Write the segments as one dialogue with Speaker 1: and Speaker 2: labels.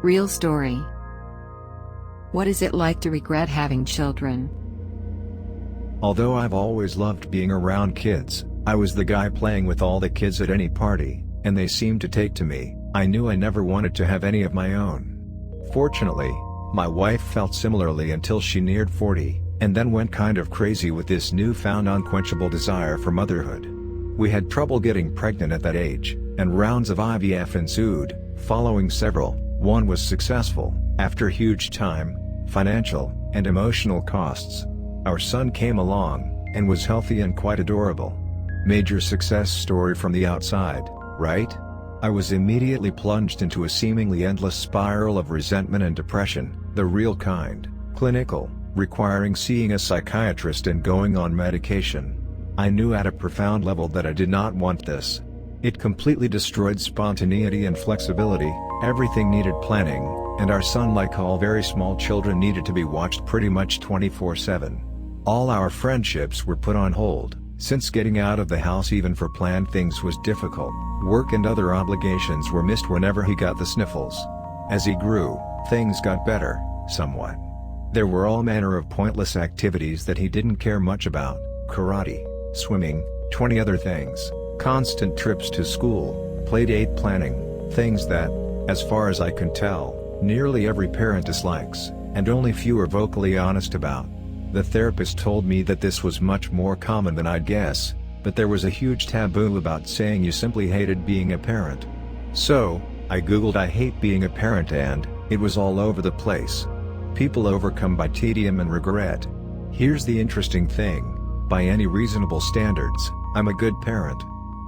Speaker 1: Real story. What is it like to regret having children?
Speaker 2: Although I've always loved being around kids, I was the guy playing with all the kids at any party, and they seemed to take to me. I knew I never wanted to have any of my own. Fortunately, my wife felt similarly until she neared 40, and then went kind of crazy with this newfound unquenchable desire for motherhood. We had trouble getting pregnant at that age, and rounds of IVF ensued. Following several, one was successful. After huge time, financial, and emotional costs, our son came along, and was healthy and quite adorable. Major success story from the outside, right? I was immediately plunged into a seemingly endless spiral of resentment and depression, the real kind, clinical, requiring seeing a psychiatrist and going on medication. I knew at a profound level that I did not want this. It completely destroyed spontaneity and flexibility. Everything needed planning, and our son, like all very small children, needed to be watched pretty much 24/7. All our friendships were put on hold, since getting out of the house even for planned things was difficult. Work and other obligations were missed whenever he got the sniffles. As he grew, things got better, somewhat. There were all manner of pointless activities that he didn't care much about: karate, swimming, 20 other things, constant trips to school, playdate planning, things that, as far as I can tell, nearly every parent dislikes, and only few are vocally honest about. The therapist told me that this was much more common than I'd guess, but there was a huge taboo about saying you simply hated being a parent. So, I googled "I hate being a parent" and it was all over the place. People overcome by tedium and regret. Here's the interesting thing: by any reasonable standards, I'm a good parent.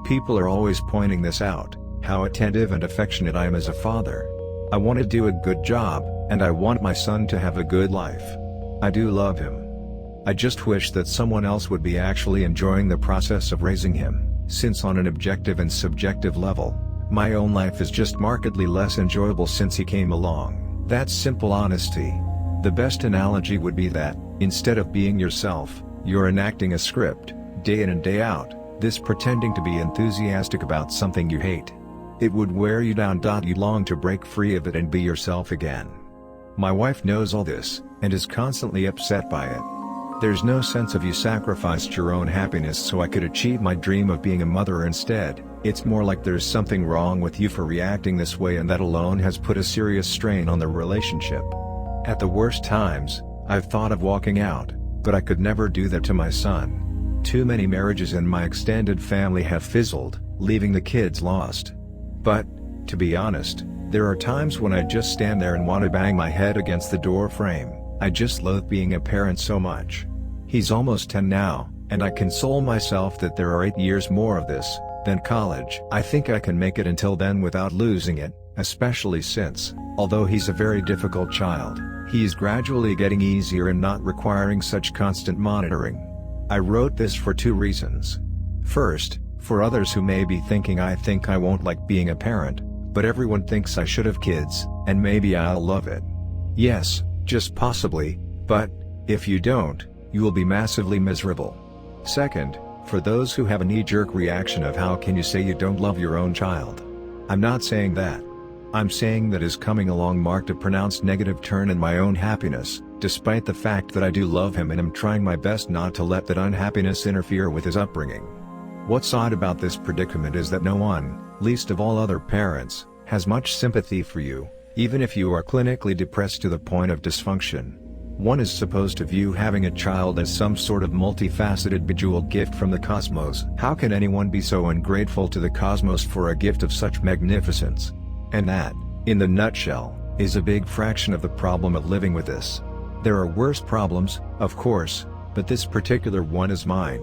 Speaker 2: People are always pointing this out, how attentive and affectionate I am as a father. I want to do a good job, and I want my son to have a good life. I do love him. I just wish that someone else would be actually enjoying the process of raising him, since on an objective and subjective level, my own life is just markedly less enjoyable since he came along. That's simple honesty. The best analogy would be that, instead of being yourself, you're enacting a script, day in and day out, this pretending to be enthusiastic about something you hate. It would wear you down. You'd long to break free of it and be yourself again. My wife knows all this, and is constantly upset by it. There's no sense of "you sacrificed your own happiness so I could achieve my dream of being a mother instead." It's more like there's something wrong with you for reacting this way, and that alone has put a serious strain on the relationship. At the worst times, I've thought of walking out, but I could never do that to my son. Too many marriages in my extended family have fizzled, leaving the kids lost. But, to be honest, there are times when I just stand there and want to bang my head against the door frame. I just loathe being a parent so much. He's almost 10 now, and I console myself that there are 8 years more of this, then college. I think I can make it until then without losing it, especially since, although he's a very difficult child, he's gradually getting easier and not requiring such constant monitoring. I wrote this for 2 reasons. First, for others who may be thinking I think I won't like being a parent, but everyone thinks I should have kids, and maybe I'll love it. Yes, just possibly, but, if you don't, you will be massively miserable. Second, for those who have a knee-jerk reaction of "how can you say you don't love your own child?" I'm not saying that. I'm saying that his coming along marked a pronounced negative turn in my own happiness, despite the fact that I do love him and am trying my best not to let that unhappiness interfere with his upbringing. What's odd about this predicament is that no one, least of all other parents, has much sympathy for you, even if you are clinically depressed to the point of dysfunction. One is supposed to view having a child as some sort of multifaceted bejeweled gift from the cosmos. How can anyone be so ungrateful to the cosmos for a gift of such magnificence? And that, in the nutshell, is a big fraction of the problem of living with this. There are worse problems, of course, but this particular one is mine.